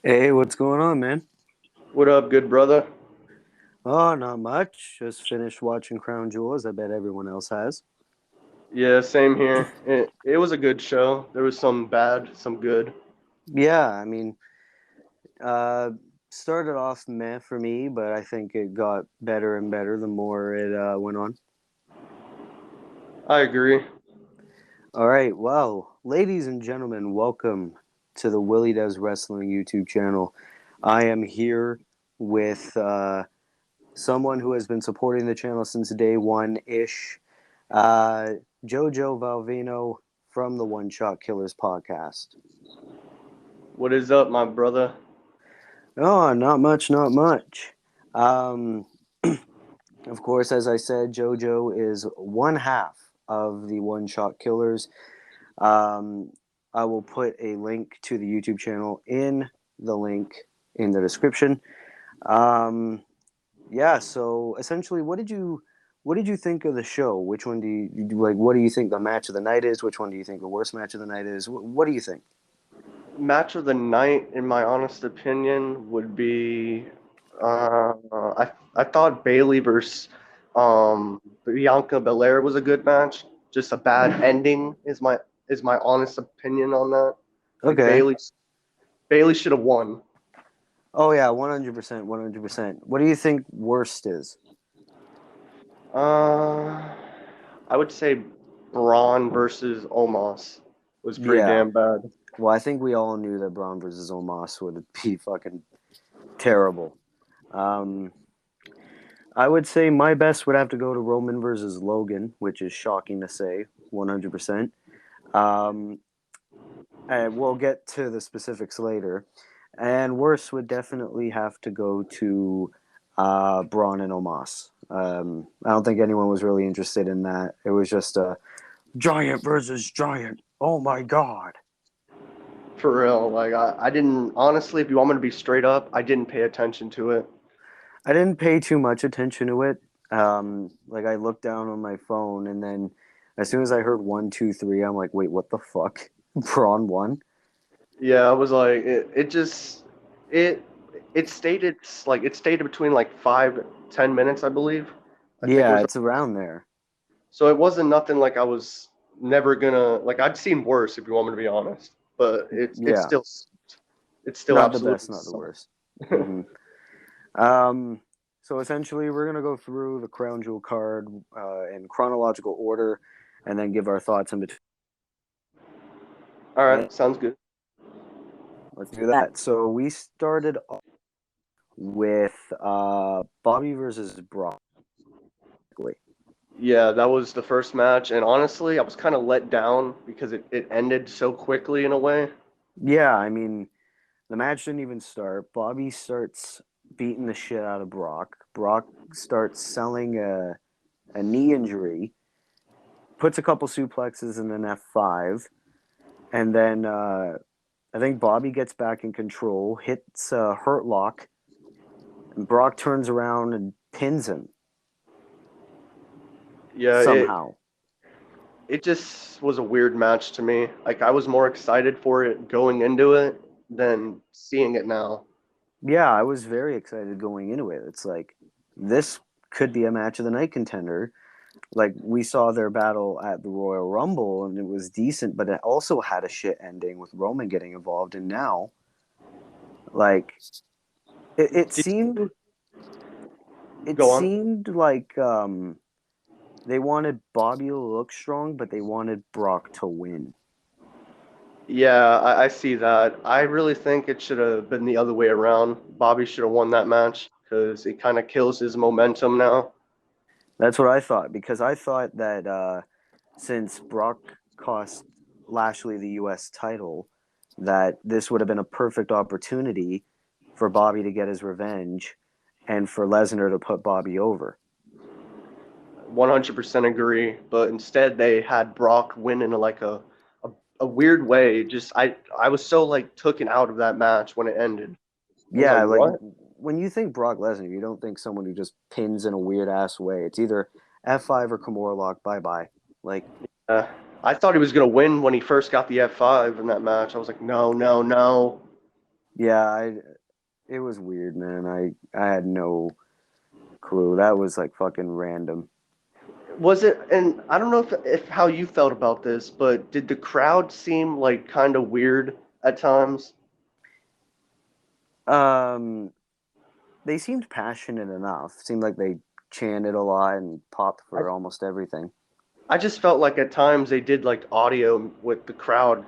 Hey, what's going on, man? What up, good brother? Oh, not much. Just finished watching Crown Jewels. I bet everyone else has. Yeah, same here. It was a good show. There was some bad, some good. Yeah, I mean, uh, started off meh for me, but I think it got better and better the more it went on. I agree. All right, well, ladies and gentlemen, welcome to the Willie Does Wrestling YouTube channel. I am here with someone who has been supporting the channel since day one ish. Uh, Jojo Valvano from the One Shot Killers podcast. What is up, my brother? Oh, not much, not much. Um, of course, as I said, Jojo is one half of the One Shot Killers. Um, I will put a link to the YouTube channel in the link in the description. Um, yeah, so essentially, what did you think of the show? Which one do you like? What do you think the match of the night is? Which one do you think the worst match of the night is? What do you think? Match of the night, in my honest opinion, would be I thought Bailey versus Bianca Belair was a good match. Just a bad ending is my honest opinion on that. Like Okay. Bailey should have won. Oh yeah, 100%, 100%. What do you think worst is? Uh, I would say Braun versus Omos was pretty Yeah. damn bad. Well, I think we all knew that Braun versus Omos would be fucking terrible. Um, I would say my best would have to go to Roman versus Logan, which is shocking to say, 100%. Um, and we'll get to the specifics later. And worst would definitely have to go to Braun and Omos. I don't think anyone was really interested in that. It was just a giant versus giant. Oh my god. For real. Like I didn't honestly, if you want me to be straight up, I didn't pay attention to it. I didn't pay too much attention to it. Like I looked down on my phone, and then as soon as I heard one, two, three, I'm like, wait, what the fuck? Braun won? Yeah, I was like it just it it stated it stayed between like 5-10 minutes, I believe. I think it Yeah, was it's around there. so it wasn't nothing like I was never gonna like I'd seen worse if you want me to be honest. But Yeah, it's still not the best, absolutely not the sucked. worst. hmm Um, so essentially, we're gonna go through the crown jewel card in chronological order, and then give our thoughts in between. All And right, sounds good. let's do that. So we started off with Bobby versus Brock. Yeah, that was the first match, and honestly, I was kind of let down because it ended so quickly in a way. Yeah, I mean, the match didn't even start. Bobby starts beating the shit out of Brock. Brock starts selling a knee injury, puts a couple suplexes in an F5, and then I think Bobby gets back in control, hits a hurt lock, and Brock turns around and pins him Yeah, somehow. it just was a weird match to me. Like I was more excited for it going into it than seeing it now. Yeah, I was very excited going into it. It's like, this could be a match of the night contender. Like, we saw their battle at the Royal Rumble, and it was decent, but it also had a shit ending with Roman getting involved. And now, like, it Did seemed you it go on? seemed like they wanted Bobby to look strong, but they wanted Brock to win. Yeah, I see that. I really think it should have been the other way around. Bobby should have won that match because it kind of kills his momentum now. That's what I thought, because I thought that since Brock cost Lashley the U.S. title, that this would have been a perfect opportunity for Bobby to get his revenge and for Lesnar to put Bobby over. 100% agree. But instead, they had Brock win in a weird way. Just I was so like taken out of that match when it ended. I was like, Yeah, like what? when you think Brock Lesnar, you don't think someone who just pins in a weird ass way. It's either F5 or Kimura lock. Bye bye. Like, Uh, I thought he was gonna win when he first got the F5 in that match. I was like, no, no, no. Yeah, it was weird, man. I had no clue. That was like fucking random. Was it? And I don't know if how you felt about this, but did the crowd seem like kind of weird at times? Um, they seemed passionate enough. Seemed like they chanted a lot and popped I for almost everything. I just felt like at times they did like audio with the crowd,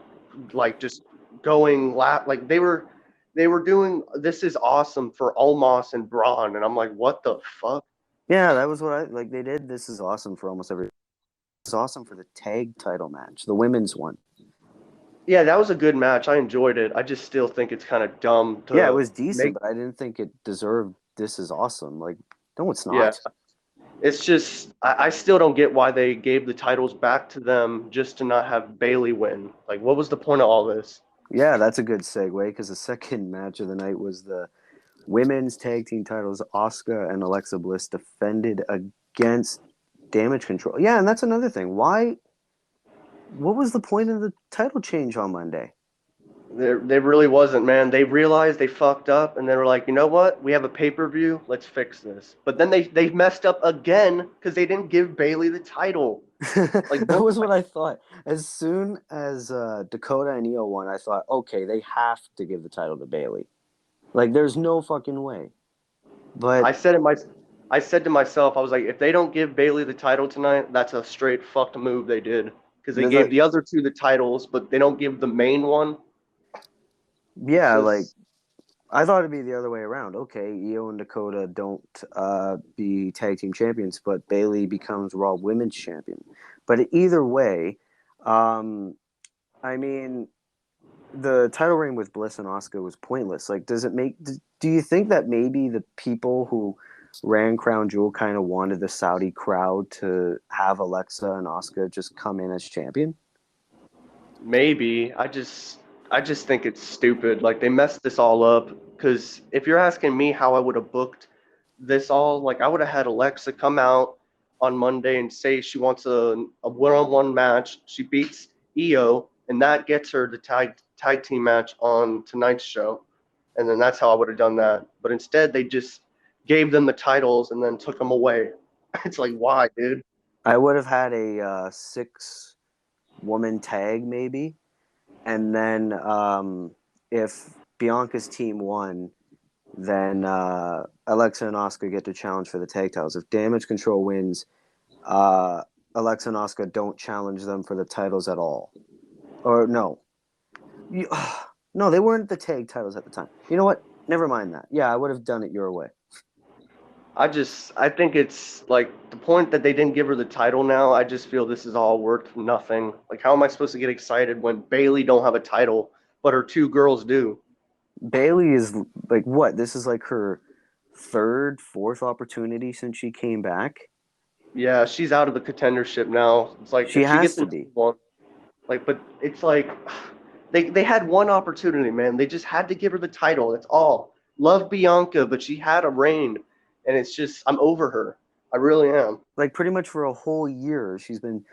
like just going like they were doing "This is awesome" for Omos and Braun, and I'm like, what the fuck? Yeah, that was what I like. They did. This is awesome for almost every. This is awesome for the tag title match, the women's one. Yeah, that was a good match. I enjoyed it. I just still think it's kind of dumb Yeah, it to was decent, make. but I didn't think it deserved. This is awesome. Like, no, it's Yeah, not. it's just I still don't get why they gave the titles back to them just to not have Bailey win. Like, what was the point of all this? Yeah, that's a good segue because the second match of the night was the women's tag team titles. Asuka and Alexa Bliss defended against Damage Control. Yeah, and that's another thing. Why? What was the point of the title change on Monday? There really wasn't, man. They realized they fucked up, and they were like, you know what? We have a pay-per-view. Let's fix this. But then they messed up again because they didn't give Bailey the title. Like, That what? was what I thought. As soon as Dakota and Io won, I thought, okay, they have to give the title to Bailey. Like, there's no fucking way. But I said it my, I said to myself, I was like, if they don't give Bailey the title tonight, that's a straight fucked move they did because they it's gave like, the other two the titles, but they don't give the main one. It's yeah, like just I thought it'd be the other way around. Okay, Io and Dakota don't be tag team champions, but Bailey becomes Raw Women's Champion. But either way, um, I mean, the title reign with Bliss and Asuka was pointless. Like, does it make? Do you think that maybe the people who ran Crown Jewel kind of wanted the Saudi crowd to have Alexa and Asuka just come in as champion? maybe. I just think it's stupid. Like they messed this all up. Because if you're asking me how I would have booked this all, like I would have had Alexa come out on Monday and say she wants a one-on-one match. She beats Io, and that gets her the tag team match on tonight's show. And then that's how I would have done that. But instead, they just gave them the titles and then took them away. It's like, why, dude? I would have had a six woman tag maybe, and then if Bianca's team won, then Alexa and Asuka get to challenge for the tag titles. If Damage Control wins, uh, Alexa and Asuka don't challenge them for the titles at all. Or no, you, no, they weren't the tag titles at the time. You know what? Never mind that. Yeah, I would have done it your way. I think it's like the point that they didn't give her the title now. I just feel this is all worth nothing. Like, how am I supposed to get excited when Bailey don't have a title, but her two girls do? Bailey is like what? This is like her third, fourth opportunity since she came back. Yeah, she's out of the contendership now. It's like She if she has gets to another be. one, like, but it's like they had one opportunity, man. They just had to give her the title. That's all. Love Bianca, but she had a reign, and it's just I'm over her. I really am. Like pretty much for a whole year, she's been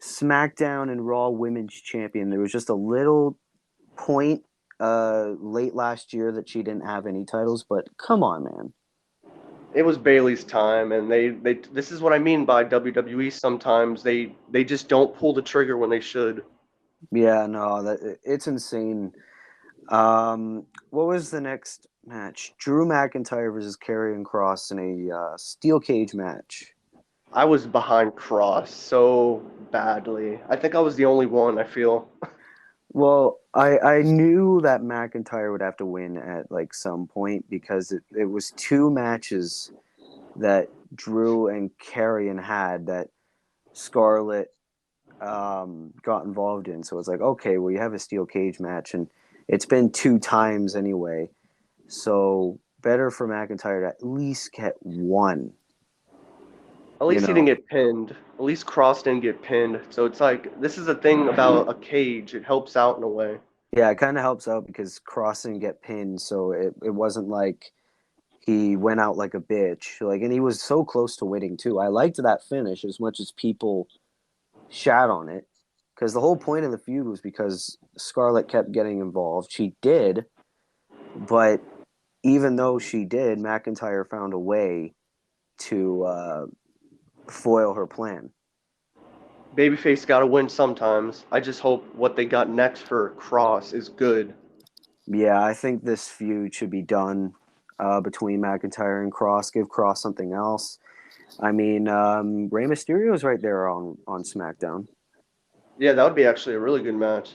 SmackDown and Raw Women's Champion. There was just a little point late last year that she didn't have any titles, but come on, man. It was Bailey's time, and they this is what I mean by WWE. Sometimes they just don't pull the trigger when they should. Yeah, no, that it's insane. What was the next match? Drew McIntyre versus Karrion Cross in a steel cage match. I was behind Cross so badly. I think I was the only one. I feel. Well, I knew that McIntyre would have to win at like some point because it was two matches that Drew and Karrion had that Scarlett got involved in. So it's like, okay, well, you have a steel cage match, and it's been two times anyway. So better for McIntyre to at least get one, At you least he didn't know? get pinned. At least Cross didn't get pinned. So it's like this is the thing about a cage. It helps out in a way. Yeah, it kind of helps out because Cross didn't get pinned, so it wasn't like he went out like a bitch. Like, and he was so close to winning too. I liked that finish as much as people shat on it, because the whole point of the feud was because Scarlett kept getting involved. She did, But even though she did, McIntyre found a way to foil her plan. Babyface got to win sometimes. I just hope what they got next for Cross is good. Yeah, I think this feud should be done between McIntyre and Cross. Give Cross something else. I mean, Rey Mysterio's right there on SmackDown. Yeah, that would be actually a really good match.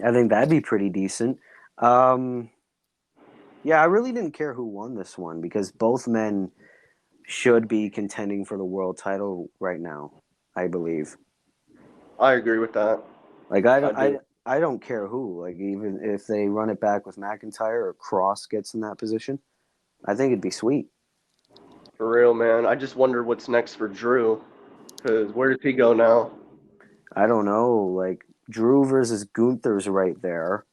I think that'd be pretty decent. Um, yeah, I really didn't care who won this one because both men should be contending for the world title right now. I believe. I agree with that. Like I I don't do. I don't care who. Like even if they run it back with McIntyre or Cross gets in that position, I think it'd be sweet. For real, man. I just wonder what's next for Drew. Because where does he go now? I don't know. Like Drew versus Gunther's right there.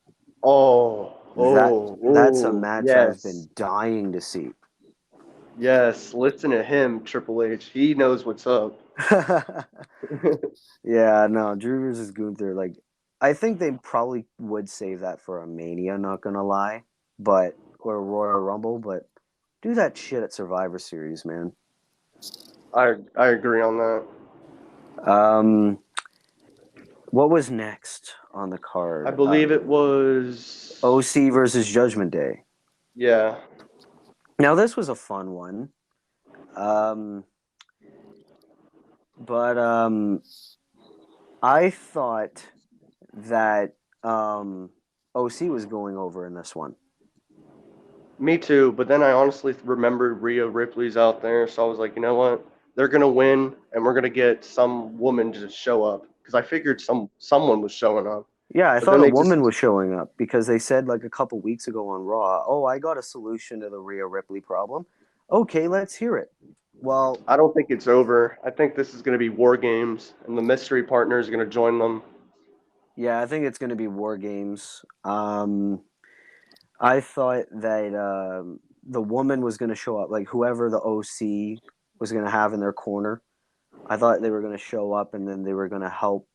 Oh, That oh, that's a oh, match I've yes. been dying to see. Yes. Listen to him, Triple H. He knows what's up. Yeah, no, Drew versus Gunther. Like, I think they probably would save that for a Mania. Not gonna lie, but or Royal Rumble, but do that shit at Survivor Series, man. I agree on that. Um, what was next on the I card? believe it was. OC versus Judgment Day. Yeah. Now this was a fun one, um, but I thought that OC was going over in this one. Me too, but then I honestly remembered Rhea Ripley's out there, so I was like, you know what? They're gonna win, and we're gonna get some woman to show up because I figured someone was showing up, Yeah, I but then thought a they woman just was showing up because they said like a couple weeks ago on Raw, "Oh, I got a solution to the Rhea Ripley problem." Okay, let's hear it. Well, I don't think it's over. I think this is gonna be War Games, and the mystery partner is gonna join them. yeah, I think it's going to be War Games. I thought that the woman was going to show up, like whoever the OC was going to have in their corner. I thought they were going to show up and then they were going to help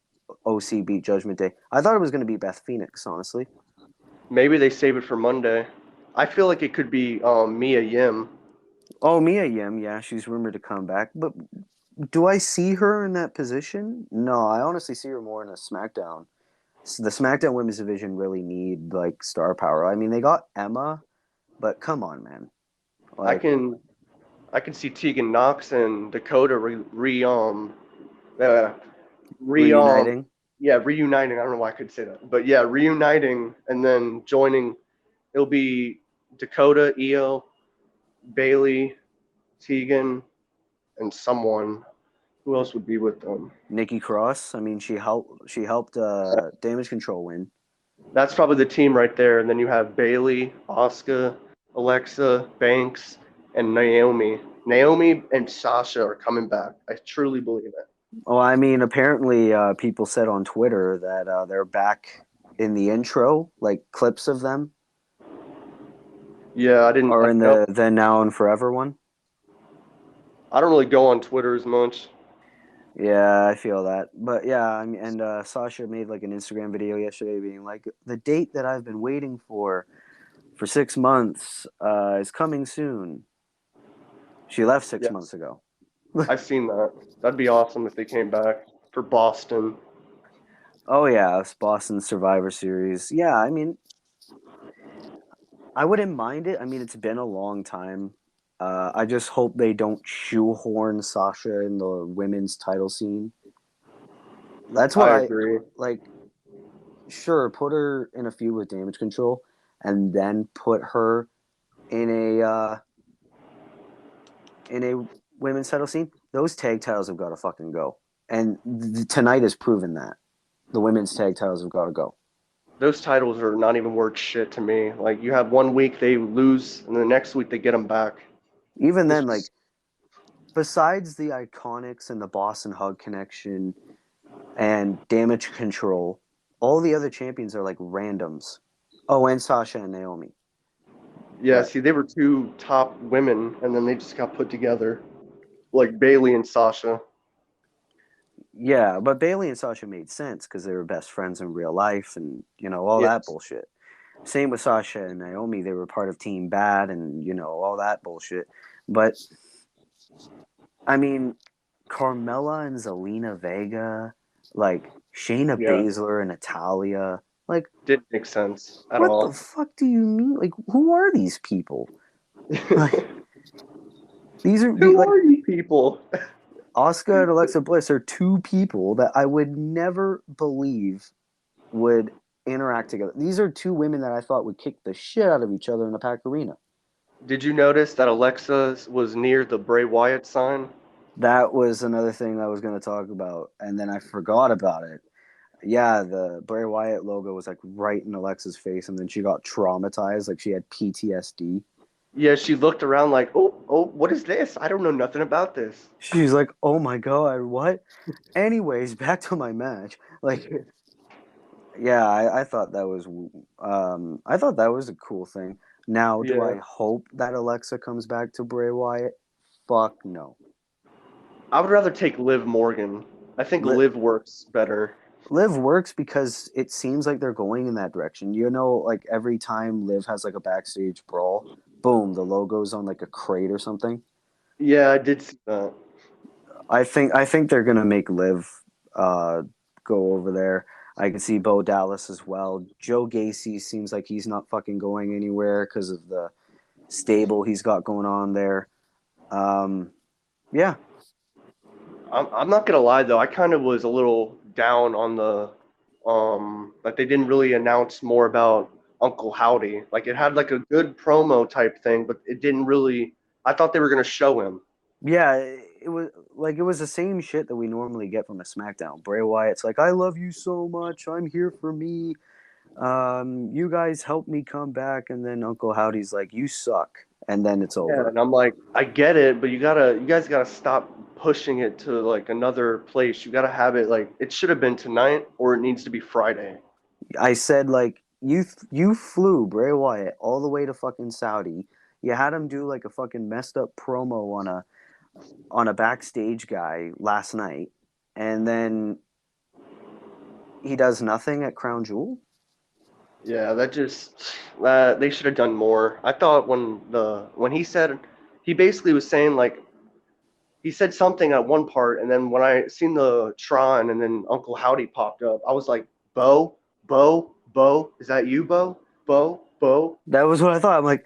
OC beat Judgment Day. I thought it was going to be Beth Phoenix, honestly. Maybe they save it for Monday. I feel like it could be Mia Yim. Oh, Mia Yim, yeah, she's rumored to come back, but do I see her in that position? No, I honestly see her more in a SmackDown. The SmackDown Women's Division really need like star power. I mean, they got Emma, but come on, man. I Like can I can see Tegan Knox and Dakota uh, re reuniting. yeah, reuniting. I don't know why I could say that, but yeah, reuniting and then joining. It'll be Dakota, Io, Bailey, Tegan, and someone. Who else would be with them? Nikki Cross. I mean, she helped Damage Control win. That's probably the team right there. And then you have Bailey, Asuka, Alexa, Banks, and Naomi. Naomi and Sasha are coming back. I truly believe it. Oh, I mean, apparently people said on Twitter that they're back in the intro, like clips of them, Yeah, I didn't. or I, in no, the Then Now and Forever one. I don't really go on Twitter as much. Yeah, I feel that. But yeah, I mean, and Sasha made like an Instagram video yesterday being like, the date that I've been waiting for 6 months is coming soon. She left 6 months Yes, ago. I've seen that. That'd be awesome if they came back for Boston. Oh yeah, it's Boston Survivor Series. Yeah, I mean, I wouldn't mind it. I mean, it's been a long time. I just hope they don't shoehorn Sasha in the women's title scene. That's what I I agree. like. Sure, put her in a feud with Damage Control, and then put her in a women's title scene. Those tag titles have got to fucking go. And tonight has proven that the women's tag titles have got to go. Those titles are not even worth shit to me. Like you have one week they lose, and the next week they get them back. Even It's then, like just besides the Iconics and the Boston Hug Connection and Damage Control, all the other champions are like randoms. Oh, and Sasha and Naomi. yeah. But See, they were two top women, and then they just got put together, like Bailey and Sasha. yeah, but Bailey and Sasha made sense because they were best friends in real life and all that Yes. bullshit. Same with Sasha and Naomi. They were part of Team Bad and, all that bullshit. But, I mean, Carmella and Zelina Vega, like Shayna Yeah, Baszler and Natalia. Like, didn't make sense at what the all. fuck do you mean? Like, who are these people? Like, these are Who like are you people? Asuka and Alexa Bliss are two people that I would never believe would interact together. These are two women that I thought would kick the shit out of each other in the Pack Arena. Did you notice that Alexa was near the Bray Wyatt sign? That was another thing I was going to talk about, and then I forgot about it. Yeah, the Bray Wyatt logo was like right in Alexa's face, and then she got traumatized, like she had PTSD. Yeah, she looked around like, oh, what is this? I don't know nothing about this. She's like, "Oh my god, what?" Anyways, back to my match. Like, yeah, I thought that was a cool thing. Now, do Yeah, I hope that Alexa comes back to Bray Wyatt? Fuck no. I would rather take Liv Morgan. I think Li- Liv works better. Liv works because it seems like they're going in that direction. Like every time Liv has like a backstage brawl, boom, the logo's on like a crate or something. Yeah, I did see that. I think they're gonna make Liv uh, go over there. I can see Bo Dallas as well. Joe Gacy seems like he's not fucking going anywhere because of the stable he's got going on there. Um, yeah, I'm not gonna lie though, I kind of was a little down on the like they didn't really announce more about Uncle Howdy. Like it had like a good promo type thing, but it didn't really. I thought they were gonna show him. yeah. It was the same shit that we normally get from a SmackDown. Bray Wyatt's like, "I love you so much. I'm here for me. You guys help me come back." And then Uncle Howdy's like, "You suck," and then it's Yeah, over. and I'm like, I get it, but you guys gotta stop pushing it to like another place. You gotta have it like it should have been tonight, or it needs to be Friday. I said like you flew Bray Wyatt all the way to fucking Saudi. You had him do like a fucking messed up promo on a backstage guy last night, and then he does nothing at Crown Jewel. Yeah, that just that they should have done more. I thought when he said he basically was saying like he said something at one part, and then when I seen the Tron and then Uncle Howdy popped up, I was like, Bo, is that you, Bo? Bo. That was what I thought. I'm like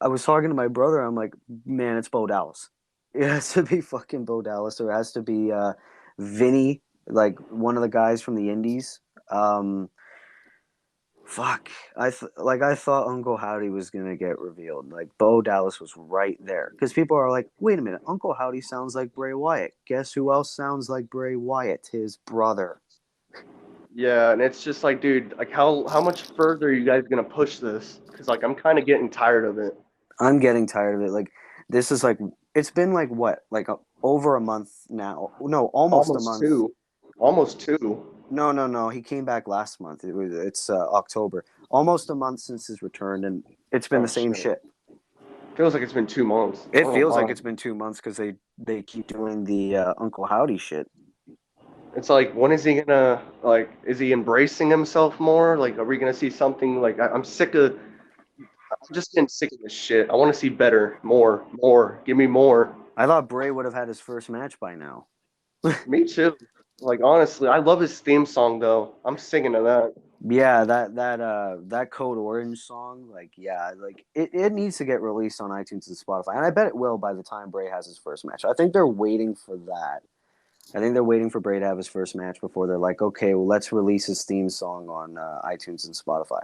I was talking to my brother. I'm like, man, it's Bo Dallas. It has to be fucking Bo Dallas, or it has to be Vinny, like one of the guys from the Indies. Um, Fuck. I thought Uncle Howdy was gonna get revealed. Like Bo Dallas was right there because people are like, wait a minute, Uncle Howdy sounds like Bray Wyatt. Guess who else sounds like Bray Wyatt? His brother. Yeah, and it's just like, dude, like how much further are you guys gonna push this? Because like I'm kind of getting tired of it. I'm getting tired of it. Like this is like it's been like what, like over a month now? No, almost a Almost month. two, almost two. No, no, no. He came back last month. It's October. Almost a month since his return, and it's been the Oh same shit, shit. feels like it's been 2 months. It Oh feels like my. it's been 2 months because they keep doing the Uncle Howdy shit. It's like, when is he gonna like? Is he embracing himself more? Like, are we gonna see something? Like, I'm sick of. I'm just getting sick of this shit. I want to see better, more. Give me more. I thought Bray would have had his first match by now. Me too. Like, honestly, I love his theme song though. I'm singing to that. Yeah, that Code Orange song, like yeah, like it needs to get released on iTunes and Spotify, and I bet it will by the time Bray has his first match. I think they're waiting for that. I think they're waiting for Bray to have his first match before they're like, okay, well, let's release his theme song on iTunes and Spotify.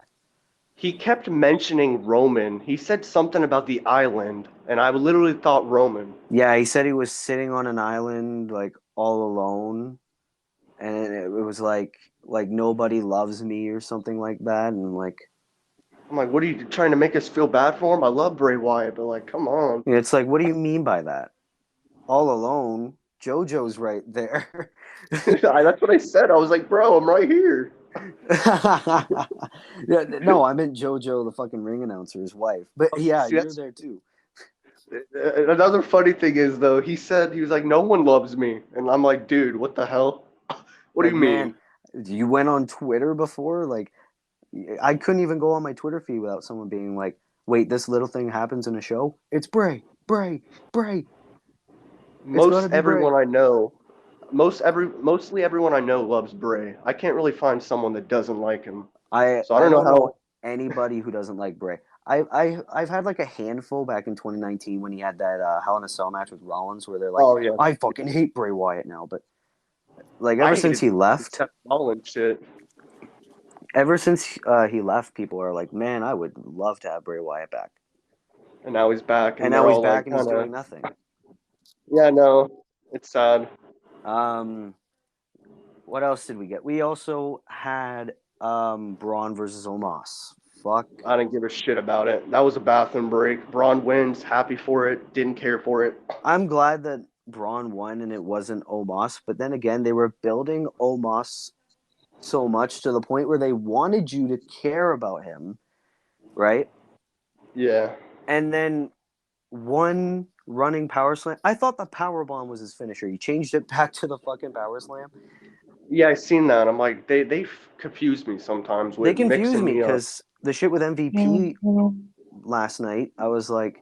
He kept mentioning Roman. He said something about the island, and I literally thought Roman. Yeah, he said he was sitting on an island like all alone, and it was like nobody loves me or something like that, and like I'm like, what are you trying to make us feel bad for him? I love Bray Wyatt, but like, come on. it's like, what do you mean by that? All alone? Jojo's right there. That's what I said. I was like, bro, I'm right here. Yeah, no, I meant JoJo, the fucking ring announcer, his wife. But yeah, See, you're that's there too. another funny thing is though. He said he was like, no one loves me, and I'm like, dude, what the hell? What do Like, you man, mean? you went on Twitter before? Like, I couldn't even go on my Twitter feed without someone being like, "Wait, this little thing happens in a show? It's Bray, Bray, Bray. It's got to Most be Bray." everyone I know, mostly everyone I know loves Bray. I can't really find someone that doesn't like him. So I I don't know don't know how. anybody who doesn't like Bray. I've had like a handful back in 2019 when he had that Hell in a Cell match with Rollins where they're like, Oh yeah, "I fucking hate Bray Wyatt now," but like I hated the Seth Rollins shit, ever since he left, people are like, "Man, I would love to have Bray Wyatt back." and now he's back, And and now they're he's all back like, and he's kind of, doing nothing. yeah, no, it's sad. Um, what else did we get? We also had Braun versus Omos. Fuck. I didn't give a shit about it. That was a bathroom break. Braun wins, happy for it, didn't care for it. I'm glad that Braun won and it wasn't Omos, but then again, they were building Omos so much to the point where they wanted you to care about him, right? Yeah. And then one running power slam. I thought the power bomb was his finisher. He changed it back to the fucking power slam. Yeah, I seen that. I'm like, they confuse me sometimes They with confused mixing me me up. because the shit with MVP last night, I was like,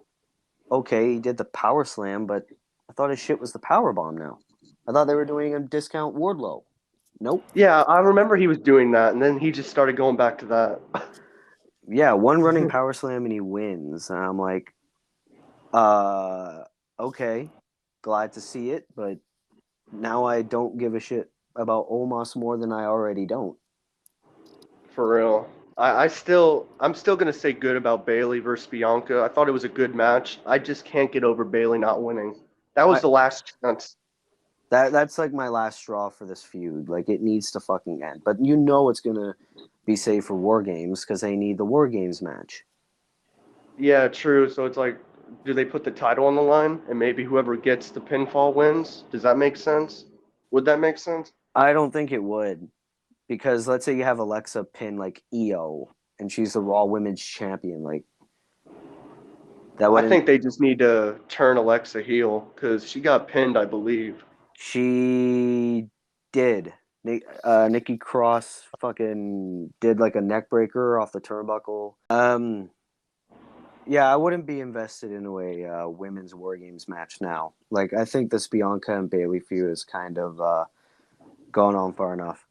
okay, he did the power slam, but I thought his shit was the power bomb now. I thought they were doing a discount Wardlow. Nope. Yeah, I remember he was doing that, and then he just started going back to that. Yeah, one running power slam and he wins. And I'm like, uh, okay, glad to see it, but now I don't give a shit about Omos more than I already don't. For real. I'm still gonna say good about Bailey versus Bianca. I thought it was a good match. I just can't get over Bailey not winning. That was I the last chance. that's like my last straw for this feud. Like it needs to fucking end. But you know it's gonna be saved for War Games because they need the War Games match. Yeah, true. So it's like, do they put the title on the line, and maybe whoever gets the pinfall wins? Does that make sense? Would that make sense? I don't think it would because let's say you have Alexa pin like EO and she's the Raw Women's Champion. Like that I wouldn't. think they just need to turn Alexa heel because she got pinned, I believe. She did. Nikki Cross fucking did like a neck breaker off the turnbuckle. Yeah, I wouldn't be invested in a women's War Games match now. Like, I think this Bianca and Bailey feud is kind of gone on far enough.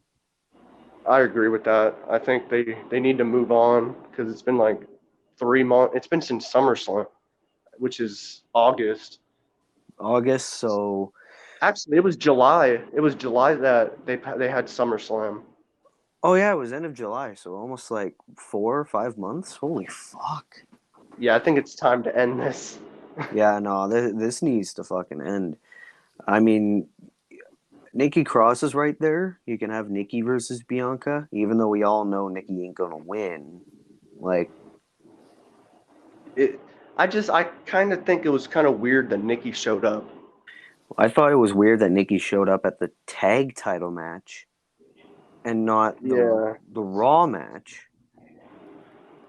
I agree with that. I think they need to move on because it's been like 3 months. It's been since SummerSlam, which is August. August, so Actually, it was July. It was July that they had SummerSlam. oh yeah, it was end of July, so almost like 4 or 5 months. Holy fuck! Yeah, I think it's time to end this. Yeah, no, this needs to fucking end. I mean, Nikki Cross is right there. You can have Nikki versus Bianca, even though we all know Nikki ain't gonna win. Like, It. I kind of think it was kind of weird that Nikki showed up. I thought it was weird that Nikki showed up at the tag title match and not Yeah. the Raw match.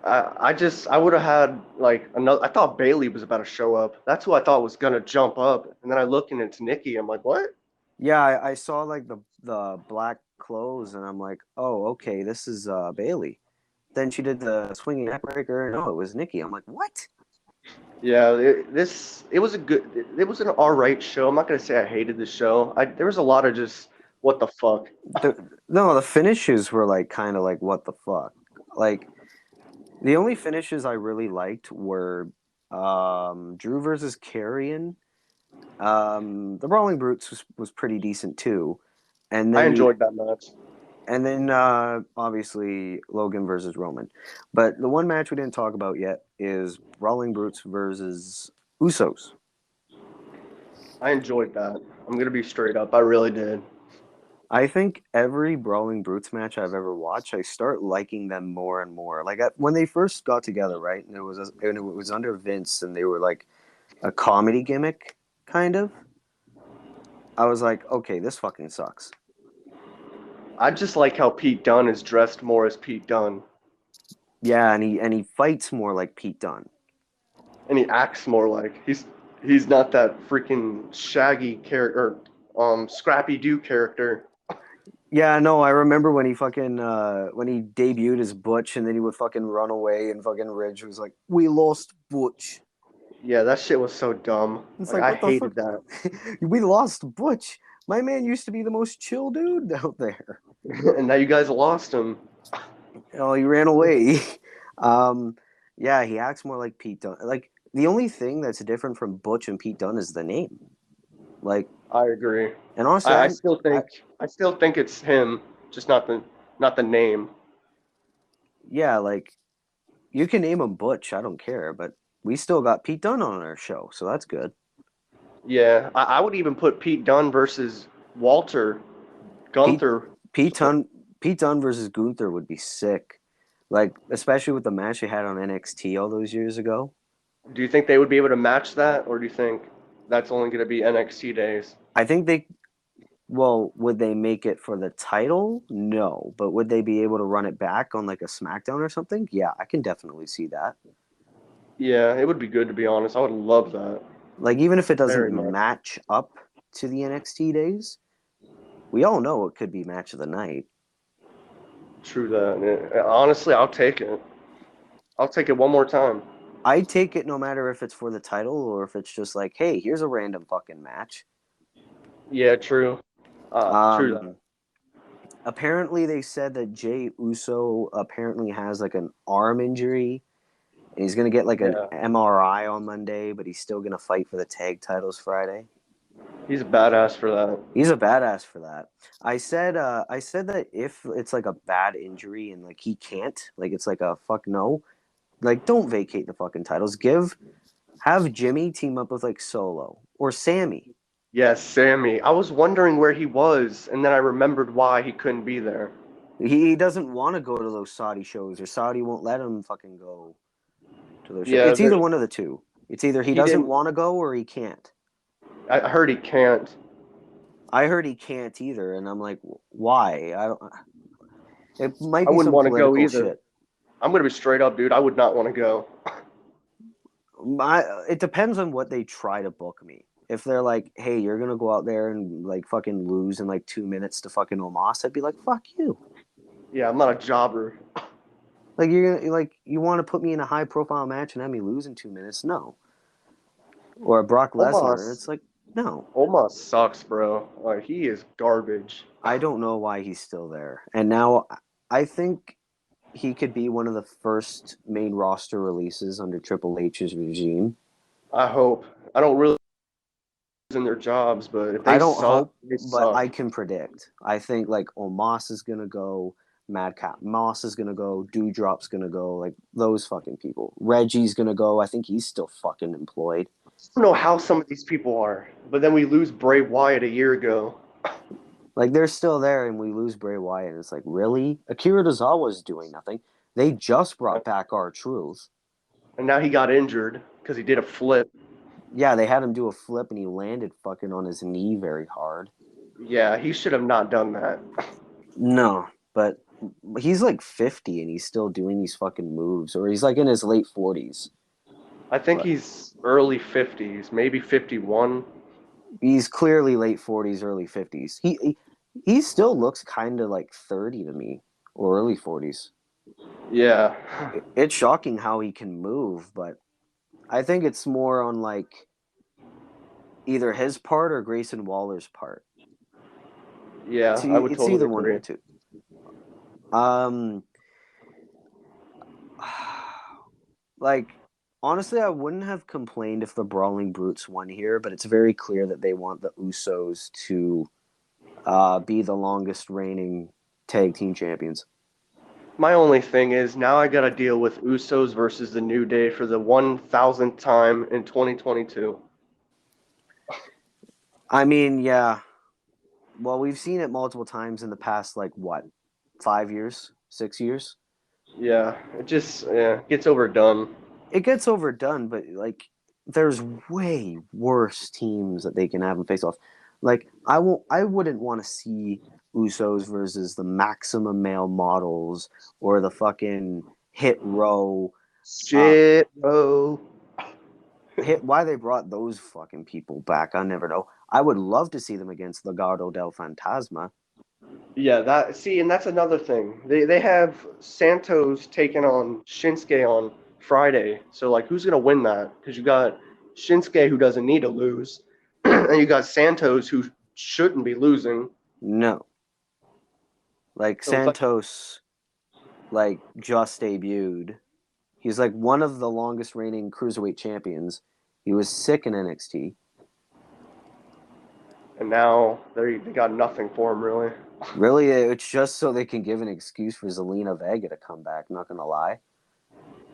I would have had like another. I thought Bailey was about to show up. That's who I thought was gonna jump up, and then I look and it's Nikki. I'm like, what? Yeah, I saw like the black clothes, and I'm like, oh, okay, this is Bailey. Then she did the swinging neckbreaker. No, it was Nikki. I'm like, what? Yeah, it was a good. It was an all right show. I'm not gonna say I hated the show. There was a lot of just what the fuck. No, the finishes were like kind of like what the fuck. Like the only finishes I really liked were Drew versus Carrion. The Brawling Brutes was pretty decent too, and I then you enjoyed that match. and then obviously Logan versus Roman. But the one match we didn't talk about yet is Brawling Brutes versus Usos. I enjoyed that. I'm gonna be straight up. I really did. I think every Brawling Brutes match I've ever watched, I start liking them more and more. Like when they first got together, right? And it was under Vince, and they were like a comedy gimmick, kind of. I was like, okay, this fucking sucks. I just like how Pete Dunne is dressed more as Pete Dunne, Yeah, and he fights more like Pete Dunne. and he acts more like he's not that freaking Shaggy character, Scrappy Doo character. Yeah, no, I remember when he fucking when he debuted as Butch and then he would fucking run away and fucking Ridge was like, "We lost Butch." Yeah, that shit was so dumb. It's Like like, I what the fuck? hated that. We lost Butch. My man used to be the most chill dude out there. And now you guys lost him. Oh, he ran away. um, yeah, he acts more like Pete Dunne. Like the only thing that's different from Butch and Pete Dunne is the name. Like, I agree. and honestly, I still I think it's him, just not the name. yeah, like you can name him Butch. I don't care, but we still got Pete Dunne on our show, so that's good. Yeah, I would even put Pete Dunne versus Walter Pete Gunther. Pete Dunne Pete Dunne versus Gunther would be sick. Like especially with the match they had on NXT all those years ago. Do you think they would be able to match that, or do you think that's only going to be NXT days? I think they well, would they make it for the title? No, but would they be able to run it back on like a SmackDown or something? Yeah, I can definitely see that. Yeah, it would be good to be honest. I would love that Like even if it doesn't very much. match up to the NXT days, we all know it could be match of the night. True that. Yeah, honestly, I'll take it. I'll take it one more time. I take it no matter if it's for the title or if it's just like, hey, here's a random fucking match. Yeah, true. True that. Um, apparently they said that Jay Uso apparently has like an arm injury and he's gonna get like an Yeah, MRI on Monday, but he's still gonna fight for the tag titles Friday. he's a badass for that. He's a badass for that. I said that if it's like a bad injury and like he can't, like it's like a fuck no, like don't vacate the fucking titles. Have Jimmy team up with like Solo or Sammy. Yes, Sammy. I was wondering where he was, and then I remembered why he couldn't be there. He doesn't want to go to those Saudi shows, or Saudi won't let him fucking go to those shows. Yeah, It's either one of the two. It's either he he doesn't didn't. want to go or he can't. I heard he can't. I heard he can't either, and I'm like, why? I don't. It might I be wouldn't some want to go political either. shit. I'm gonna be straight up, dude. I would not want to go. It depends on what they try to book me. If they're like, hey, you're gonna go out there and like fucking lose in like 2 minutes to fucking Omos, I'd be like, fuck you. Yeah, I'm not a jobber. Like you're gonna like you want to put me in a high profile match and have me lose in 2 minutes? No. Or a Brock Lesnar, Omos, it's like no. Omos sucks, bro. Like he is garbage. I don't know why he's still there. And now I think he could be one of the first main roster releases under Triple H's regime. I hope. I don't really in their jobs, but if I they don't suck, hope, they but suck. I can predict. I think like Omos is gonna go, Madcap Moss is gonna go, Dewdrop's gonna go, like those fucking people. Reggie's gonna go. I think he's still fucking employed. I don't know how some of these people are, but then we lose Bray Wyatt a year ago, Like they're still there, and we lose Bray Wyatt. And it's like really, Akira Tozawa's doing nothing. They just brought back R-Truth. and now he got injured because he did a flip. Yeah, they had him do a flip, and he landed fucking on his knee very hard. Yeah, he should have not done that. No, but he's like 50 and he's still doing these fucking moves, or he's like in his late 40s. I think But he's early 50s, maybe 51. he's clearly late 40s, early 50s. He still looks kind of like 30 to me, or early 40s. Yeah. It's shocking how he can move, but I think it's more on like either his part or Grayson Waller's part. Yeah, I would It's totally either one of agree. the two. Um, like honestly, I wouldn't have complained if the Brawling Brutes won here, but it's very clear that they want the Usos to be the longest reigning tag team champions. My only thing is now I got to deal with Usos versus the New Day for the 1000th time in 2022. I mean, yeah. Well, we've seen it multiple times in the past, like what, 5 years, 6 years? Yeah, it just gets overdone. It gets overdone, but like, there's way worse teams that they can have them face off. Like, I wouldn't want to see Usos versus the Maximum Male Models or the fucking Hit Row. Uh, Shit, bro. Why they brought those fucking people back, I never know. I would love to see them against Legado del Fantasma. Yeah, and that's another thing. They have Santos taking on Shinsuke on Friday. So like, who's gonna win that? Because you got Shinsuke who doesn't need to lose, and you got Santos who shouldn't be losing. No, like So it's like, Santos, like just debuted. He's like one of the longest reigning cruiserweight champions. He was sick in NXT. and now they got nothing for him really. Really, it's just so they can give an excuse for Zelina Vega to come back. Not gonna lie.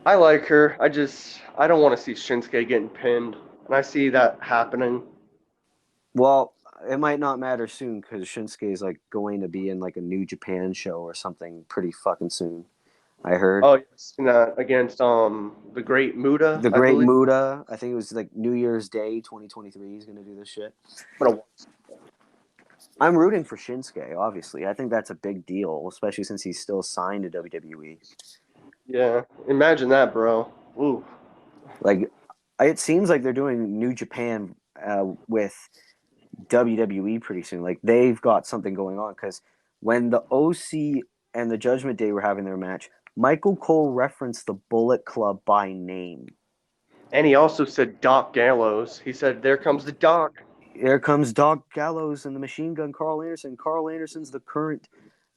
I like her. I don't want to see Shinsuke getting pinned, and I see that happening. Well, it might not matter soon because Shinsuke is like going to be in like a New Japan show or something pretty fucking soon. I heard. Oh, yes, and, against the Great Muda, The I Great believe. Muda, I think it was like New Year's Day 2023. He's gonna do this shit. I'm gonna I'm rooting for Shinsuke. Obviously, I think that's a big deal, especially since he's still signed to WWE. Yeah, imagine that, bro. Ooh. Like, it seems like they're doing New Japan with WWE pretty soon. Like, they've got something going on because when the OC and the Judgment Day were having their match, Michael Cole referenced the Bullet Club by name. And he also said Doc Gallows. He said, "There comes the Doc." Here comes Doc Gallows and the Machine Gun Carl Anderson. Carl Anderson's the current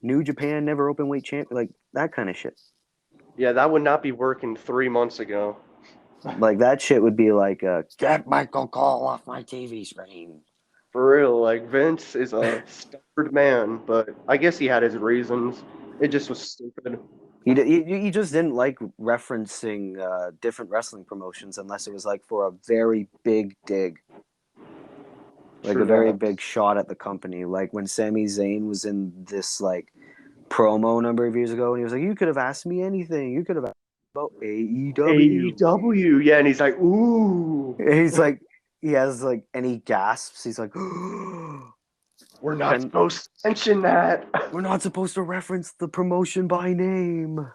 New Japan Never Open Weight champion. Like, that kind of shit. Yeah, that would not be working 3 months ago. Like, that shit would be like, get Michael Cole off my TV screen. For real, like Vince is a stubborn man, but I guess he had his reasons. It just was stupid. He just didn't like referencing different wrestling promotions unless it was like for a very big dig, like a True very that. big shot at the company. Like when Sami Zayn was in this like promo a number of years ago, and he was like, "You could have asked me anything. You could have asked about AEW." AEW, yeah, and he's like, "Ooh, And he's like, he has like, and he gasps. He's like, we're not and supposed to mention that." we're not supposed to reference the promotion by name.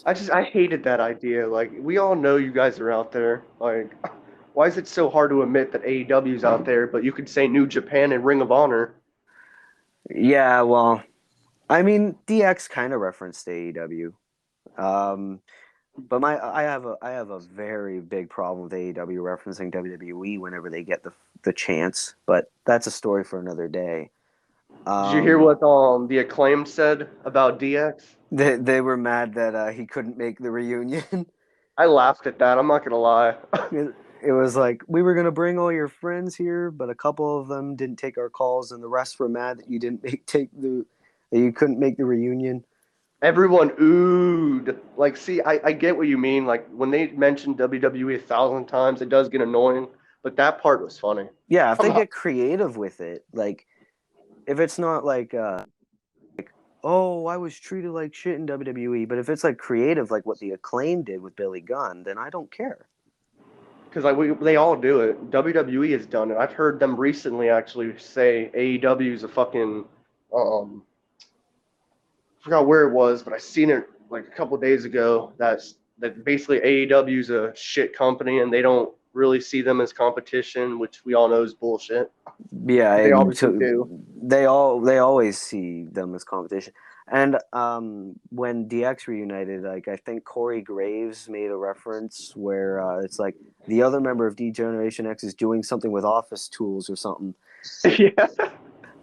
I hated that idea. Like, we all know you guys are out there. Like, why is it so hard to admit that AEW's out there, but you could say New Japan and Ring of Honor? Yeah, well, I mean, DX kind of referenced AEW. Um, but I have a very big problem with AEW referencing WWE whenever they get the chance. But that's a story for another day. Did you hear Um, what the acclaimed said about DX? they were mad that he couldn't make the reunion. I laughed at that. I'm not gonna lie. It was like we were gonna bring all your friends here, but a couple of them didn't take our calls, and the rest were mad that you didn't that you couldn't make the reunion. Everyone oohed. Like, see, I get what you mean. Like, when they mention WWE 1,000 times, it does get annoying. But that part was funny. Yeah, if I'm they not, get creative with it, like if it's not like oh, I was treated like shit in WWE, but if it's like creative like what the Acclaim did with Billy Gunn, then I don't care. because like they all do it. WWE has done it. I've heard them recently actually say AEW is a fucking um. I forgot where it was, but I seen it like a couple days ago. That basically AEW is a shit company, and they don't really see them as competition, which we all know is bullshit. Yeah, But they obviously do. they always see them as competition. And when DX reunited, like I think Corey Graves made a reference where it's like the other member of D Generation X is doing something with office tools or something. Yeah.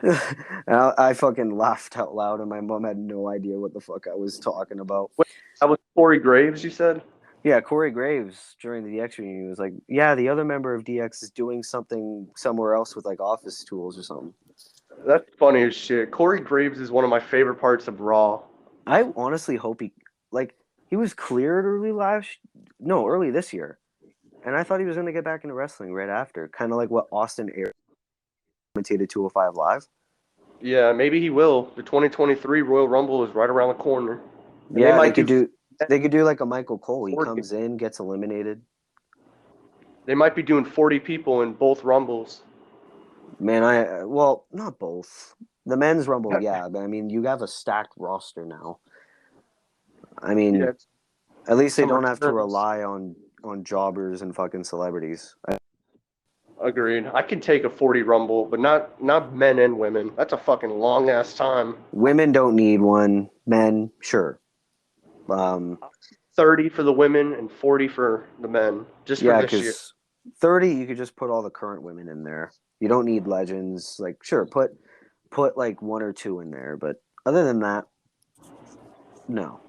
And I fucking laughed out loud, and my mom had no idea what the fuck I was talking about. Wait, that was Corey Graves, you said? Yeah, Corey Graves during the DX reunion was like, "Yeah, the other member of DX is doing something somewhere else with like office tools or something." That's funny as shit. Corey Graves is one of my favorite parts of Raw. I honestly hope like he was cleared early this year, and I thought he was going to get back into wrestling right after, kind of like what Austin Aries commentated 205 Live. Yeah, maybe he will. The 2023 Royal Rumble is right around the corner, and Yeah, they could do like a Michael Cole. He 40. comes in, gets eliminated. They might be doing 40 people in both Rumbles. Man, well, not both. The men's rumble, yeah, but I mean, you have a stacked roster now. I Yeah, mean, at least they some don't have to returns. rely on jobbers and fucking celebrities. Agreed. I can take a 40 Rumble, but not men and women. That's a fucking long ass time. Women don't need one. Men, sure. 30 for the women and 40 for the men, just for Yeah, this year. because 30, you could just put all the current women in there. You don't need legends. Like, sure, put like one or two in there, but other than that, no.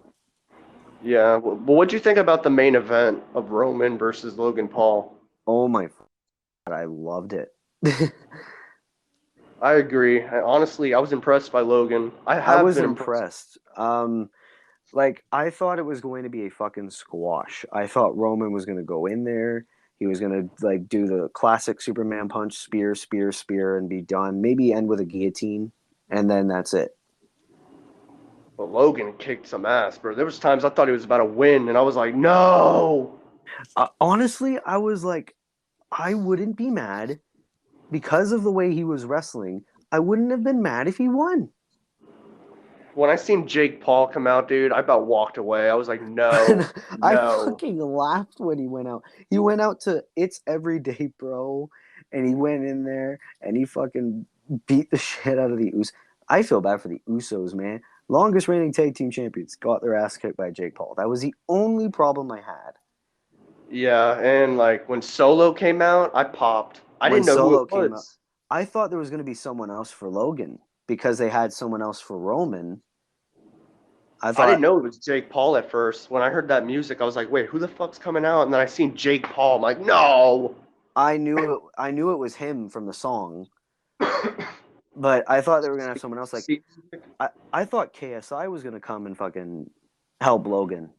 Yeah. But what'd you think about the main event of Roman versus Logan Paul? Oh my God, I loved it. I agree. Honestly, I was impressed by Logan. I I have was been impressed. impressed. Like I thought it was going to be a fucking squash. I thought Roman was going to go in there. He was going to like do the classic Superman punch, spear, spear, spear, and be done. Maybe end with a guillotine, and then that's it. But Logan kicked some ass, bro. There was times I thought he was about to win, and I was like, no. Honestly, I was like, I wouldn't be mad because of the way he was wrestling. I wouldn't have been mad if he won. When I seen Jake Paul come out, dude, I about walked away. I was like, no, I no. fucking laughed when he went out. He went out to It's Everyday Bro, and he went in there and he fucking beat the shit out of the Usos. I feel bad for the Usos, man. Longest reigning tag team champions got their ass kicked by Jake Paul. That was the only problem I had. Yeah, and like when Solo came out, I popped. I When didn't know who Solo it came up, was. I thought there was going to be someone else for Logan because they had someone else for Roman. I I didn't thought know it was Jake Paul at first. When I heard that music, I was like, wait, who the fuck's coming out? And then I seen Jake Paul. I'm like, no. I knew it was him from the song, but I thought they were gonna have someone else. Like I thought KSI was gonna come and fucking help Logan.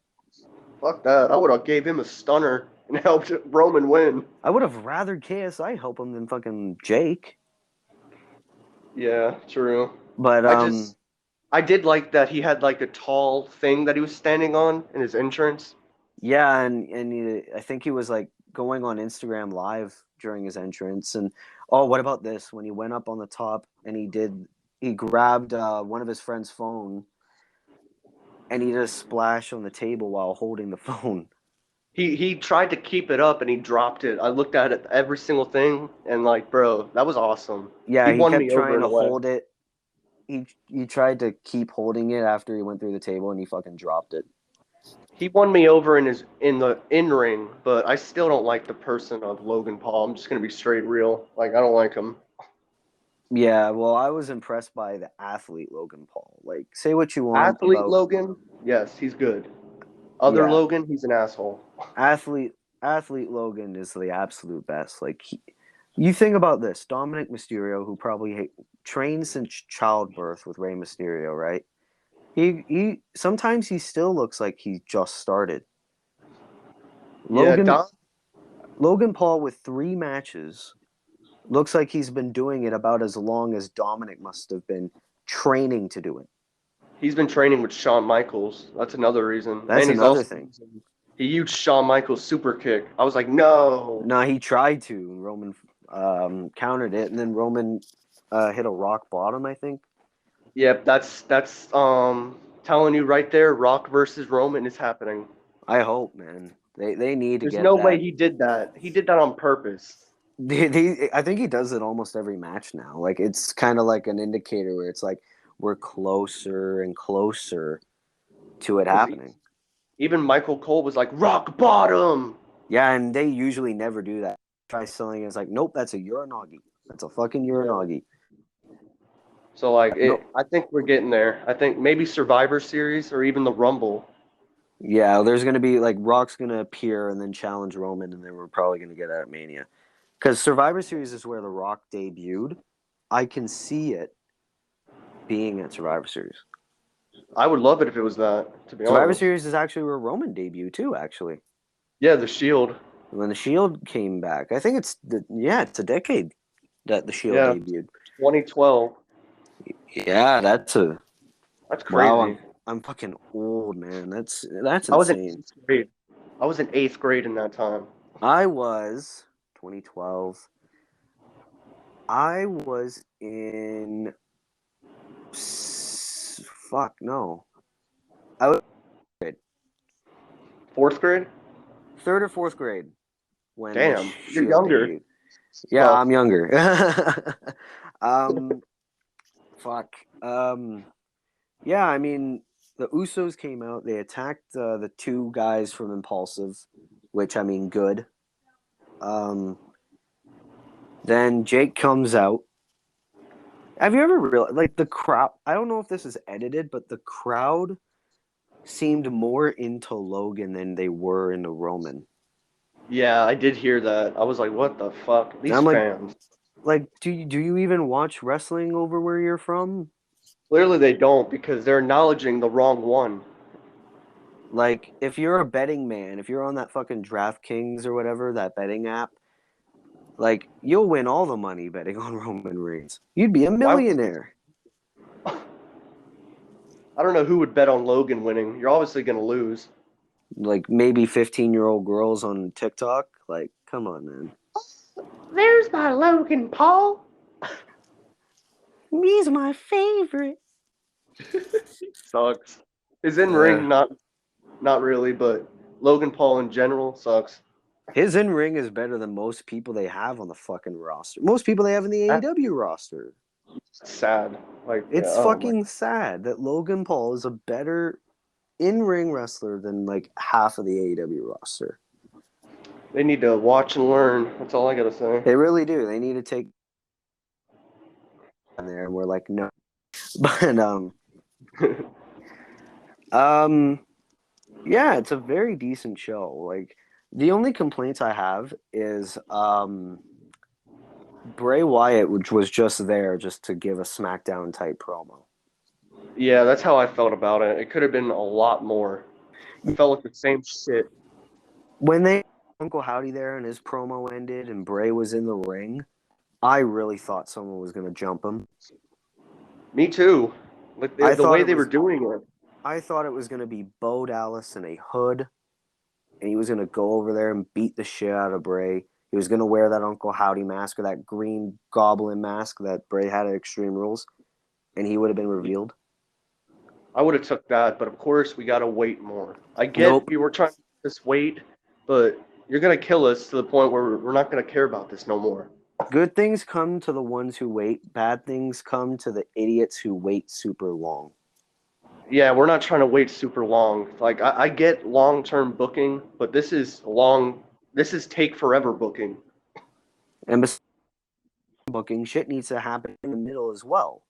Fuck that. I would have gave him a stunner and helped Roman win. I would have rather KSI help him than fucking Jake. Yeah, true. But I just I did like that he had like a tall thing that he was standing on in his entrance. yeah, and I think he was like going on Instagram Live during his entrance. And oh, what about this? When he went up on the top and he grabbed one of his friend's phone and he did a splash on the table while holding the phone. He tried to keep it up and he dropped it. I looked at it every single thing and like, bro, that was awesome. Yeah, He he won kept me over trying in to a way. hold it. He tried to keep holding it after he went through the table and he fucking dropped it. He won me over in the in ring, but I still don't like the person of Logan Paul. I'm just gonna be straight real. Like I don't like him. Yeah, well, I was impressed by the athlete Logan Paul. Like, say what you want Athlete about Logan, yes, he's good. Other yeah, Logan, he's an asshole. athlete athlete Logan is the absolute best. Like, you think about this: Dominic Mysterio, who probably trained since childbirth with Rey Mysterio, right? He sometimes he still looks like he just started. Yeah, Logan Logan Paul with 3 matches looks like he's been doing it about as long as Dominic must have been training to do it. he's been training with Shawn Michaels. That's another reason. That's And he's another also thing. he used Shawn Michaels super kick. I was like, no. No, he tried to. And Roman countered it, and then Roman hit a rock bottom, I think. Yep, that's telling you right there, Rock versus Roman is happening. I hope, man. They need to There's get no way that. he did that. He did that on purpose. I think he does it almost every match now. Like it's kind of like an indicator where it's like we're closer and closer to it Because happening. even Michael Cole was like, rock bottom. Yeah, and they usually never do that. Try selling it, it's like, nope, that's a Uranagi. That's a fucking Yeah. Uranagi. So like No, I think we're getting there. I think maybe Survivor Series or even the Rumble. yeah, there's gonna be like Rock's gonna appear and then challenge Roman, and then we're probably gonna get at Mania. Because Survivor Series is where The Rock debuted. I can see it being at Survivor Series. I would love it if it was that, to be Survivor honest. Series is actually where Roman debuted too. Actually, Yeah, the Shield. when the Shield came back, I think it's a decade that the Shield Yeah, debuted. 2012. Yeah, that's a That's wow. crazy. I'm fucking old, man. That's I was in insane. 8th grade. I was in 8th grade in that time. I was 2012. I was in fuck no. I was 4th grade? third or fourth grade when the Damn, you're Shield younger. debuted. Yeah, Fuck. I'm younger. um, fuck. Yeah, I mean, the Usos came out. They attacked the two guys from Impulsive, which I mean, good. Um, then Jake comes out. Have you ever realized, like, the crowd? I don't know if this is edited, but the crowd seemed more into Logan than they were into Roman. Yeah, I did hear that. I was like, what the fuck? And These I'm fans. like, do you even watch wrestling over where you're from? Clearly they don't because they're acknowledging the wrong one. Like, if you're a betting man, if you're on that fucking DraftKings or whatever, that betting app, like, you'll win all the money betting on Roman Reigns. You'd be a Why? millionaire. I don't know who would bet on Logan winning. You're obviously going to lose. Like, maybe 15-year-old girls on TikTok. Like, come on, man. There's my Logan Paul. He's my favorite. Sucks. His in Uh, ring, not really, but Logan Paul in general sucks. his in ring is better than most people they have on the fucking roster. Most people they have in the That's AEW roster. sad. Like, It's oh my. fucking sad that Logan Paul is a better in-ring wrestler than like half of the AEW roster. They need to watch and learn. That's all I gotta say. They really do. They need to take on there, and we're like, no. But um, yeah, it's a very decent show. Like, the only complaints I have is Bray Wyatt, which was just there just to give a SmackDown type promo. Yeah, that's how I felt about it. It could have been a lot more. I felt like the same shit. When they Uncle Howdy there and his promo ended and Bray was in the ring, I really thought someone was gonna jump him. Me too. Like I the thought way it they were was doing it. I thought it was gonna be Bo Dallas in a hood, and he was gonna go over there and beat the shit out of Bray. He was gonna wear that Uncle Howdy mask or that green goblin mask that Bray had at Extreme Rules, and he would have been revealed. I would have took that, but of course we gotta wait more. I get Nope. you were trying to just wait, but you're gonna kill us to the point where we're not gonna care about this no more. Good things come to the ones who wait. Bad things come to the idiots who wait super long. Yeah, we're not trying to wait super long. Like I get long term booking, but this is long. This is take forever booking. And besides booking, shit needs to happen in the middle as well.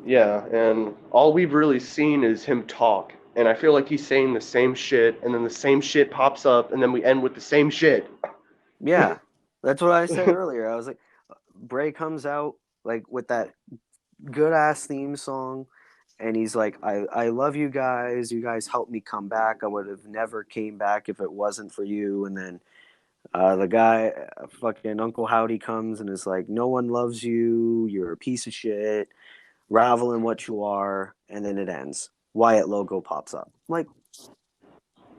Yeah, and all we've really seen is him talk, and I feel like he's saying the same shit, and then the same shit pops up, and then we end with the same shit. Yeah, that's what I said earlier. I was like, Bray comes out like with that good ass theme song, and he's like, I love you guys. You guys helped me come back. I would have never came back if it wasn't for you. And then the guy, fucking Uncle Howdy, comes and is like, no one loves you. You're a piece of shit. Ravel in what you are. And then it ends. Wyatt logo pops up. I'm like,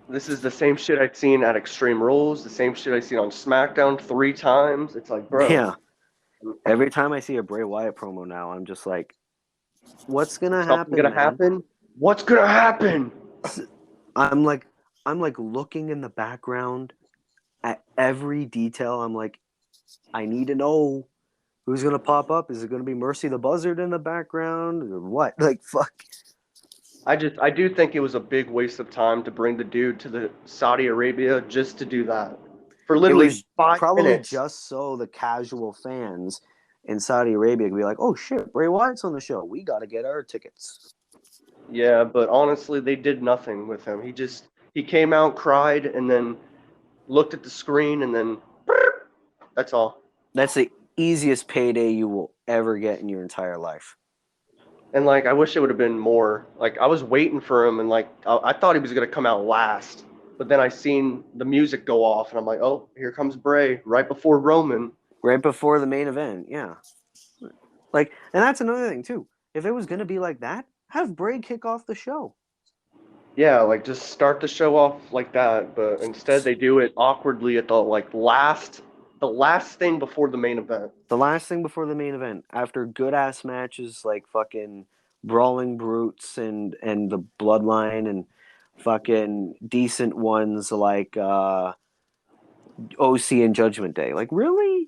This is the same shit I've seen at Extreme Rules, the same shit I've seen on SmackDown 3 times. It's like, bro, yeah. Every time I see a Bray Wyatt promo now, I'm just like, what's gonna something happen, gonna man? happen? What's gonna happen? I'm like, I'm like looking in the background at every detail. I'm like, I need to know who's gonna pop up. Is it gonna be Mercy the Buzzard in the background or what? Like, fuck. I do think it was a big waste of time to bring the dude to the Saudi Arabia just to do that for It literally was 5 probably minutes. just so the casual fans in Saudi Arabia could be like, oh shit, Bray Wyatt's on the show. We got to get our tickets. Yeah, but honestly, they did nothing with him. He came out, cried, and then looked at the screen, and then that's all. That's the easiest payday you will ever get in your entire life. And like, I wish it would have been more. Like, I was waiting for him, and like, I thought he was gonna come out last, but then I seen the music go off, and I'm like, oh, here comes Bray right before Roman. Right before the main event, yeah. Like, and that's another thing too. If it was gonna be like that, have Bray kick off the show. Yeah, like just start the show off like that, but instead they do it awkwardly at the last thing before the main event. The last thing before the main event, after good ass matches like fucking Brawling Brutes and the Bloodline and fucking decent ones like OC and Judgment Day. Like, really?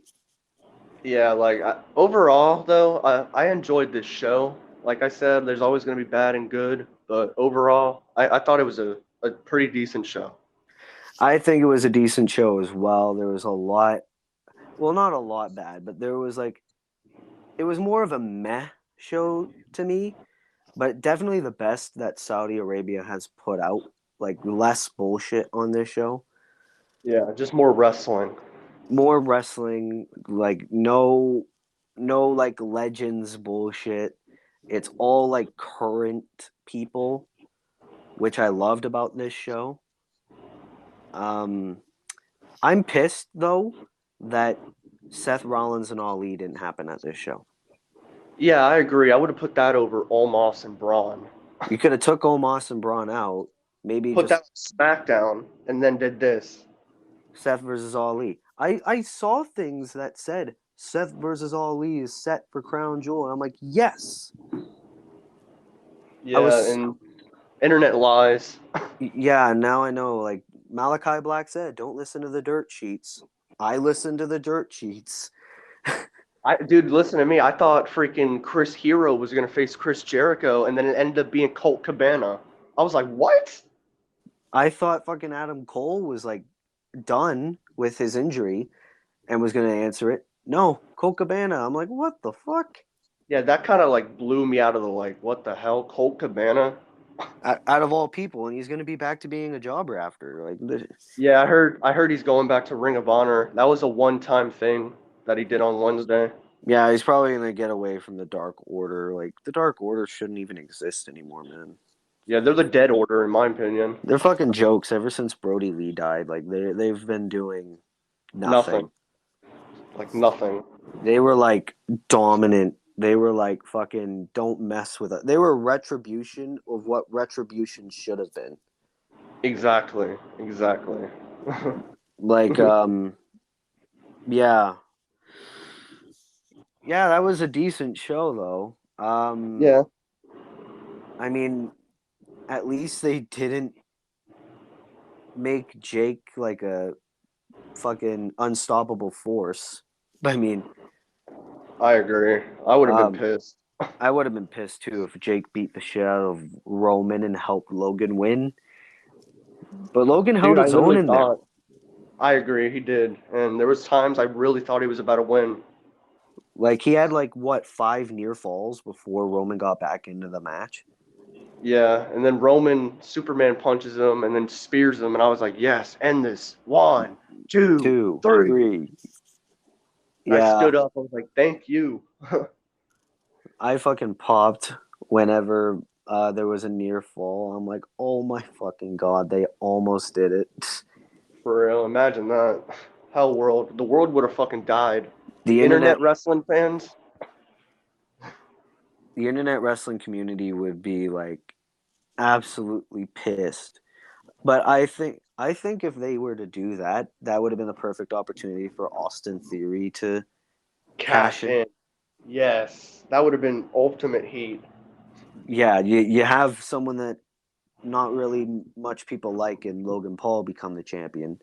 Yeah, like overall though, I enjoyed this show. Like I said, there's always going to be bad and good, but overall, I thought it was a pretty decent show. I think it was a decent show as well. There was a lot, well, not a lot bad, but there was like, it was more of a meh show to me, but definitely the best that Saudi Arabia has put out. Like, less bullshit on this show, Yeah, just more wrestling. more wrestling, like, no, like, legends bullshit. It's all like current people, which I loved about this show. Um, I'm pissed though that Seth Rollins and Ali didn't happen at this show. Yeah, I agree. I would have put that over Omos and Braun. You could have took Omos and Braun out, maybe Put just that on SmackDown and then did this. Seth versus Ali. I saw things that said Seth versus Ali is set for Crown Jewel, and I'm like, yes. I Yeah, was, and internet lies. yeah. Now I know. Like Malachi Black said, don't listen to the dirt sheets. I listen to the dirt sheets. Dude, listen to me. I thought freaking Chris Hero was gonna face Chris Jericho, and then it ended up being Colt Cabana. I was like, what? I thought fucking Adam Cole was like done with his injury and was gonna answer it. No, Colt Cabana. I'm like, what the fuck? Yeah, that kind of like blew me out of the like, what the hell, Colt Cabana? Out of all people, and he's gonna be back to being a jobber after. Like, Yeah, I heard he's going back to Ring of Honor. That was a one-time thing that he did on Wednesday. yeah, he's probably gonna get away from the Dark Order. Like, the Dark Order shouldn't even exist anymore, man. Yeah, they're the dead order in my opinion. They're fucking jokes ever since Brody Lee died. Like, they've been doing Nothing. nothing. Like nothing. They were like dominant. They were like fucking don't mess with it. They were retribution of what retribution should have been. Exactly. Exactly. Like, yeah, yeah, that was a decent show though. Yeah. I mean, at least they didn't make Jake like a fucking unstoppable force. I mean, I agree. I would have been um, pissed. I would have been pissed too if Jake beat the shit out of Roman and helped Logan win. But Logan held Dude, I his own literally in there. thought I agree, he did. And there was times I really thought he was about to win. Like he had like what 5 near falls before Roman got back into the match. Yeah, and then Roman Superman punches him and then spears him, and I was like, yes, end this. One, two, Two, three. three. And I Yeah, stood up. I was like, thank you. I fucking popped whenever there was a near fall. I'm like, oh my fucking god, they almost did it. For real, imagine that. Hell world. The world would have fucking died. The The internet internet, wrestling fans, the internet wrestling community would be like absolutely pissed. But I think if they were to do that, that would have been the perfect opportunity for Austin Theory to cash cash in. in. Yes, that would have been ultimate heat. Yeah, you have someone that not really much people like in Logan Paul become the champion,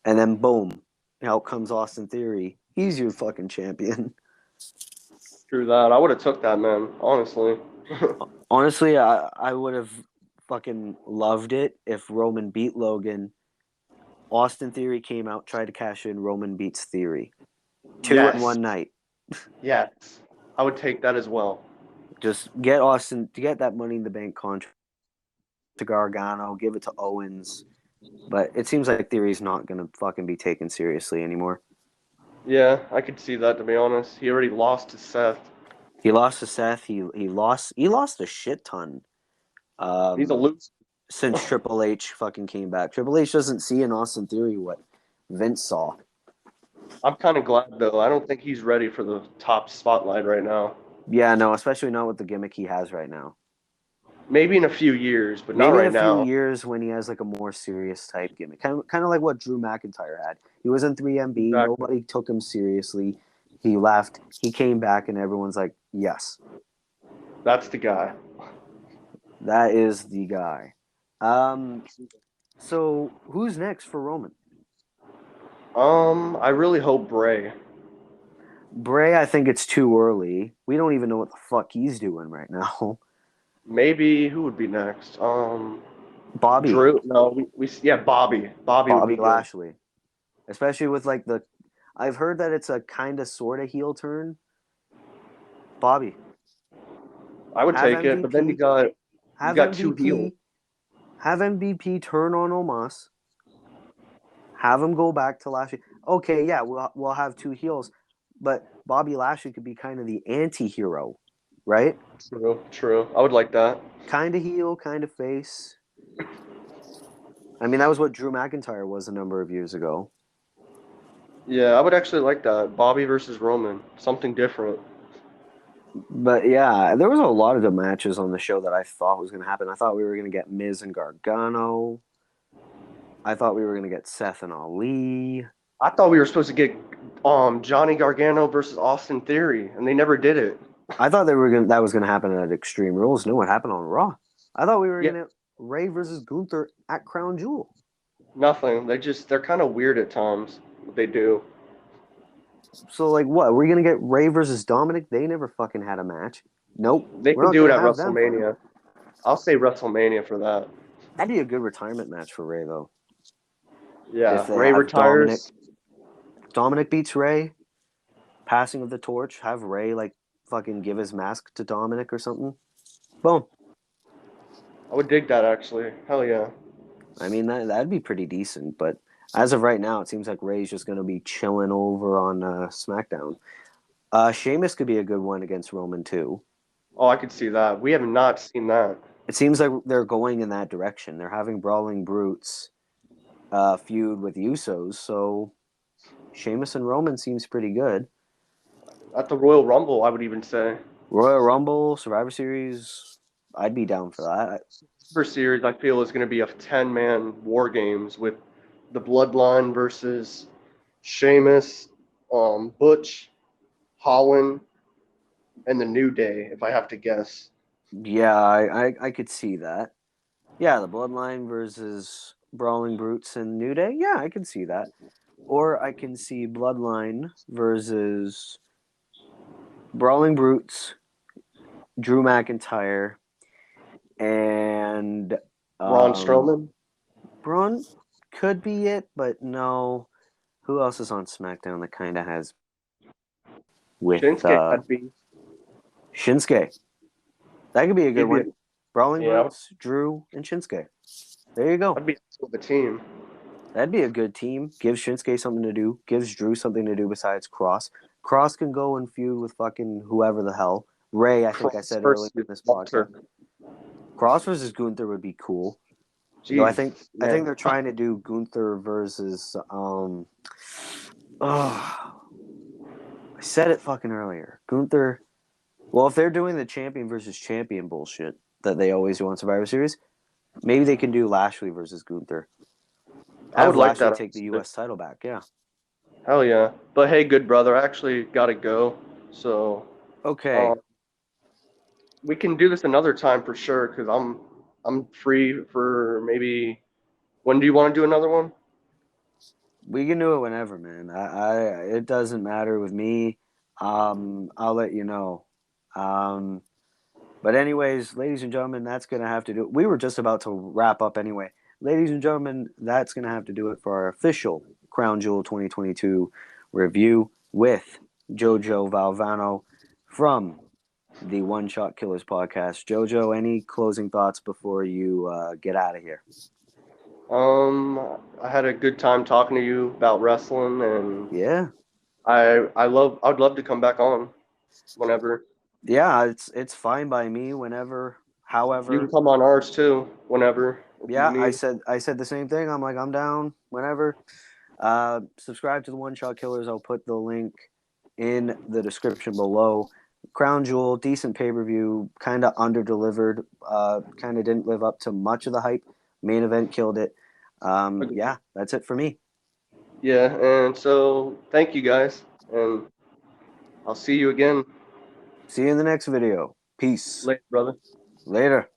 and then boom, out comes Austin Theory. He's your fucking champion. True that. I would have took that, man. Honestly. Honestly, I would have fucking loved it if Roman beat Logan. Austin Theory came out, tried to cash in. Roman beats Theory. Two in Yes. one night. Yes. I would take that as well. Just get Austin to get that Money in the Bank contract to Gargano, give it to Owens. But it seems like Theory's not gonna fucking be taken seriously anymore. Yeah, I could see that to be honest. He already lost to Seth. He lost to Seth. He lost a shit ton. He's a Um, loser. since Triple H fucking came back. Triple H doesn't see in Austin Theory what Vince saw. I'm kind of glad though. I don't think he's ready for the top spotlight right now. Yeah, no, especially not with the gimmick he has right now. Maybe in a few years, but not Maybe in right a few now. years when he has like a more serious type gimmick, kind of like what Drew McIntyre had. He was in 3MB. Exactly. Nobody took him seriously. He left. He came back, and everyone's like, "Yes, That's the guy. that is the guy." Um, so who's next for Roman? I really hope Bray. Bray, I think it's too early. We don't even know what the fuck he's doing right now. Maybe who would be next? Bobby, Drew. No, yeah, Bobby. Bobby would Bobby be good. Lashley, especially with like the. I've heard that it's a kind of sort of heel turn. Bobby, I would have take it, but then MVP, you have got two heels. MVP, have MVP turn on Omos, have him go back to Lashley. Okay, yeah, we'll have two heels, but Bobby Lashley could be kind of the anti-hero, right? True, true. I would like that. Kind of heel, kind of face. I mean, that was what Drew McIntyre was a number of years ago. Yeah, I would actually like that. Bobby versus Roman, something different. But yeah, there was a lot of good matches on the show that I thought was going to happen. I thought we were going to get Miz and Gargano. I thought we were going to get Seth and Ali. I thought we were supposed to get Johnny Gargano versus Austin Theory, and they never did it. I thought that was going to happen at Extreme Rules. No, what happened on Raw? I thought we were Yeah, going to Ray versus Gunther at Crown Jewel. nothing. They're kind of weird at times. What they do. So like, what? We're going to get Ray versus Dominic? They never fucking had a match. Nope, They we're can not do going it to at have them fucking. WrestleMania. I'll say WrestleMania for that. That'd be a good retirement match for Ray though. Yeah, If they Ray have retires. Dominic beats Ray, passing of the torch, have Ray like fucking give his mask to Dominic or something. Boom. I would dig that actually. Hell yeah. I mean that'd be pretty decent, but as of right now, it seems like Ray's just gonna be chilling over on SmackDown. Sheamus could be a good one against Roman too. Oh, I could see that. We have not seen that. It seems like they're going in that direction. They're having Brawling Brutes feud with Usos, so Sheamus and Roman seems pretty good. At the Royal Rumble, I would even say. Royal Rumble, Survivor Series, I'd be down for that. Super Series, I feel, is going to be a 10-man war games with the Bloodline versus Sheamus, Butch, Holland, and the New Day, if I have to guess. Yeah, I could see that. Yeah, the Bloodline versus Brawling Brutes and New Day. Yeah, I can see that. Or I can see Bloodline versus Brawling Brutes, Drew McIntyre, and Braun Strowman. Braun could be it, but no. Who else is on SmackDown that kind of has with Shinsuke could be. Shinsuke? That could be a good He'd be, one. Brawling yeah, Brutes, Drew, and Shinsuke. There you go. that'd be the team. That'd be a good team. Gives Shinsuke something to do. Gives Drew something to do besides Cross. Cross can go and feud with fucking whoever the hell. Ray, I think I said earlier in this podcast. Cross versus Gunther would be cool. Though I think they're trying to do Gunther versus I said it fucking earlier. Gunther. Well, if they're doing the champion versus champion bullshit that they always do on Survivor Series, maybe they can do Lashley versus Gunther. I would like Lashley that. take the U.S. title back. Yeah. Hell yeah. But hey, good brother, I actually got to go. So Okay. we can do this another time for sure because I'm free for maybe. When do you want to do another one? We can do it whenever, man. It doesn't matter with me. I'll let you know. But anyways, ladies and gentlemen, that's gonna have to do it. We were just about to wrap up anyway. Ladies and gentlemen, that's gonna have to do it for our official Crown Jewel 2022 review with Jojo Valvano from the One Shot Killers podcast. Jojo, any closing thoughts before you get out of here? I had a good time talking to you about wrestling, and Yeah. I'd love to come back on whenever. Yeah, it's fine by me whenever, You can however. come on ours too, whenever if you Yeah, need. I said the same thing. I'm like, I'm down whenever. Subscribe to the One Shot Killers. I'll put the link in the description below. Crown Jewel, decent pay-per-view, kind of under-delivered, kind of didn't live up to much of the hype. Main event killed it. Yeah, that's it for me. Yeah, and so thank you guys, and I'll see you again See you in the next video. Peace. later, brother. Later.